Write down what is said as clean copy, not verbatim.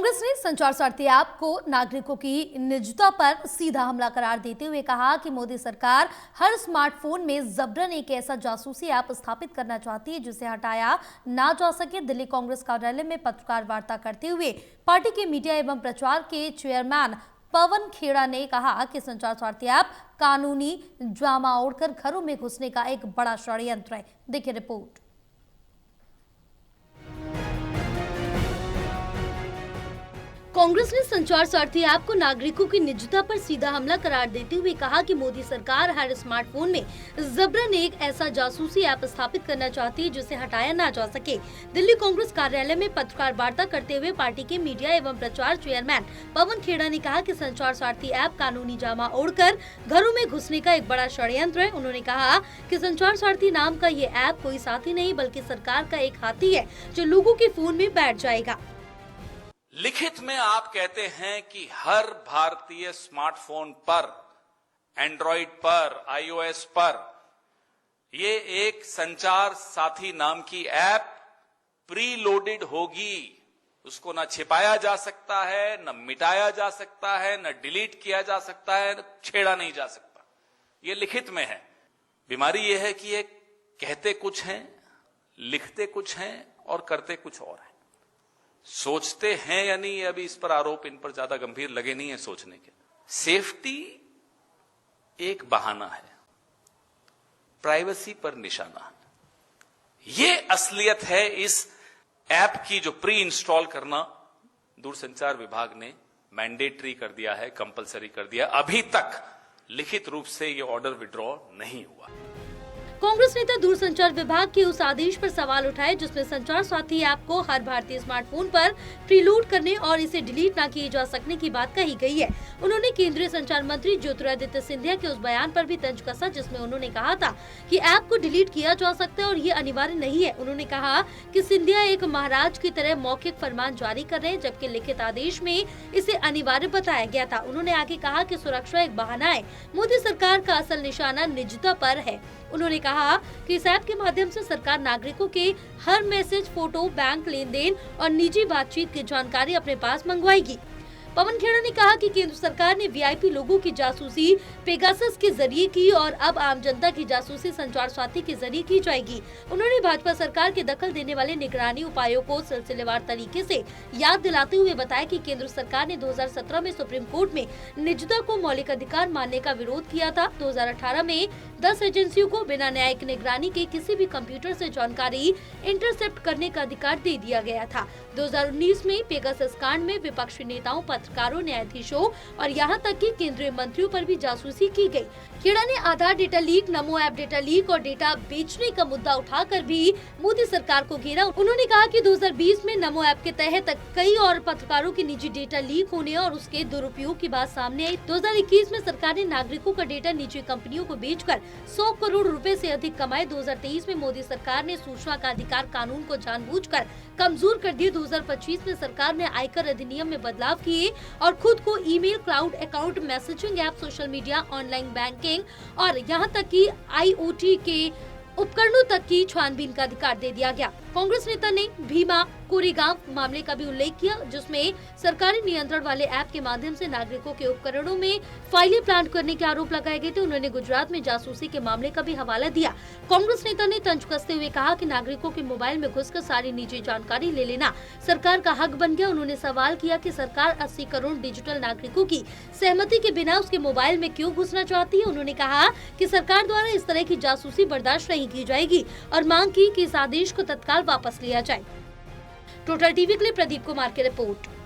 कांग्रेस ने संचार सारथी ऐप को नागरिकों की निजता पर सीधा हमला करार देते हुए कहा कि मोदी सरकार हर स्मार्टफोन में जबरन एक ऐसा जासूसी ऐप स्थापित करना चाहती है जिसे हटाया ना जा सके। दिल्ली कांग्रेस कार्यालय में पत्रकार वार्ता करते हुए पार्टी के मीडिया एवं प्रचार के चेयरमैन पवन खेड़ा ने कहा कि संचार सारथी ऐप कानूनी जामा ओढ़कर घरों में घुसने का एक बड़ा षड्यंत्र है। देखिए रिपोर्ट। कांग्रेस ने संचार सारथी ऐप को नागरिकों की निजता पर सीधा हमला करार देते हुए कहा कि मोदी सरकार हर स्मार्टफोन में जबरन एक ऐसा जासूसी ऐप स्थापित करना चाहती है जिसे हटाया ना जा सके। दिल्ली कांग्रेस कार्यालय में पत्रकार वार्ता करते हुए पार्टी के मीडिया एवं प्रचार चेयरमैन पवन खेड़ा ने कहा कि संचार सारथी ऐप कानूनी जामा ओढ़कर घरों में घुसने का एक बड़ा षड्यंत्र है। उन्होंने कहा कि संचार सारथी नाम का ये ऐप कोई साथी नहीं बल्कि सरकार का एक हाथी है जो लोगों के फोन में बैठ जाएगा। लिखित में आप कहते हैं कि हर भारतीय स्मार्टफोन पर, एंड्रॉइड पर, आईओएस पर ये एक संचार साथी नाम की ऐप प्री लोडेड होगी। उसको ना छिपाया जा सकता है, न मिटाया जा सकता है, न डिलीट किया जा सकता है, न छेड़ा नहीं जा सकता। ये लिखित में है। बीमारी ये है कि ये कहते कुछ हैं, लिखते कुछ हैं और करते कुछ और है। सोचते हैं या नहीं, अभी इस पर आरोप इन पर ज्यादा गंभीर लगे नहीं है सोचने के। सेफ्टी एक बहाना है, प्राइवेसी पर निशाना है। ये असलियत है इस ऐप की जो प्री इंस्टॉल करना दूरसंचार विभाग ने मैंडेटरी कर दिया है, कंपलसरी कर दिया। अभी तक लिखित रूप से ये ऑर्डर विड्रॉ नहीं हुआ। कांग्रेस नेता दूरसंचार विभाग के उस आदेश पर सवाल उठाए जिसमें संचार साथी ऐप को हर भारतीय स्मार्टफोन पर प्रीलोड करने और इसे डिलीट न किए जा सकने की बात कही गई है। उन्होंने केंद्रीय संचार मंत्री ज्योतिरादित्य सिंधिया के उस बयान पर भी तंज कसा जिसमें उन्होंने कहा था कि ऐप को डिलीट किया जा सकता है और ये अनिवार्य नहीं है। उन्होंने कहा कि सिंधिया एक महाराज की तरह मौखिक फरमान जारी कर रहे हैं जबकि लिखित आदेश में इसे अनिवार्य बताया गया था। उन्होंने आगे कहा कि सुरक्षा एक बहाना है, मोदी सरकार का असल निशाना निजता पर है। उन्होंने कहा कि इस ऐप के माध्यम से सरकार नागरिकों के हर मैसेज, फोटो, बैंक लेन देन और निजी बातचीत की जानकारी अपने पास मंगवाएगी। पवन खेड़ा ने कहा कि केंद्र सरकार ने वीआईपी लोगों की जासूसी पेगासस के जरिए की और अब आम जनता की जासूसी संचार साथी के जरिए की जाएगी। उन्होंने भाजपा सरकार के दखल देने वाले निगरानी उपायों को सिलसिलेवार तरीके से याद दिलाते हुए बताया कि केंद्र सरकार ने 2017 में सुप्रीम कोर्ट में निजता को मौलिक अधिकार मानने का विरोध किया था। 2018 में 10 एजेंसियों को बिना न्यायिक निगरानी के किसी भी कंप्यूटर से जानकारी इंटरसेप्ट करने का अधिकार दे दिया गया था। 2019 में पेगासस कांड में विपक्षी नेताओं, पत्रकारों, न्यायाधीशों और यहां तक कि केंद्रीय मंत्रियों पर भी जासूसी की गई। खेड़ा ने आधार डेटा लीक, नमो ऐप डेटा लीक और डेटा बेचने का मुद्दा उठाकर भी मोदी सरकार को घेरा। उन्होंने कहा कि 2020 में नमो ऐप के तहत कई और पत्रकारों के निजी डेटा लीक होने और उसके दुरुपयोग की बात सामने आई। 2021 में सरकार ने नागरिकों का डेटा निजी कंपनियों को बेचकर 100 करोड़ रुपए से अधिक कमाए। 2023 में मोदी सरकार ने सूचना का अधिकार कानून को जानबूझकर कमजोर कर दिए। 2025 में सरकार ने आयकर अधिनियम में बदलाव किए और खुद को email, cloud account, messaging app, social media, online banking और यहां तक कि आईओटी के उपकरणों तक की छानबीन का अधिकार दे दिया गया। कांग्रेस नेता ने भीमा कोरेगांव मामले का भी उल्लेख किया जिसमें सरकारी नियंत्रण वाले ऐप के माध्यम से नागरिकों के उपकरणों में फाइलें प्लांट करने के आरोप लगाए गए थे। उन्होंने गुजरात में जासूसी के मामले का भी हवाला दिया। कांग्रेस नेता ने तंज कसते हुए कहा कि नागरिकों के मोबाइल में घुसकर सारी निजी जानकारी ले लेना सरकार का हक बन गया। उन्होंने सवाल किया कि सरकार 80 करोड़ डिजिटल नागरिकों की सहमति के बिना उसके मोबाइल में क्यों घुसना चाहती है। उन्होंने कहा कि सरकार द्वारा इस तरह की जासूसी बर्दाश्त नहीं की जाएगी और मांग की कि इस आदेश को तत्काल वापस लिया जाए। टोटल टीवी के लिए प्रदीप कुमार की रिपोर्ट।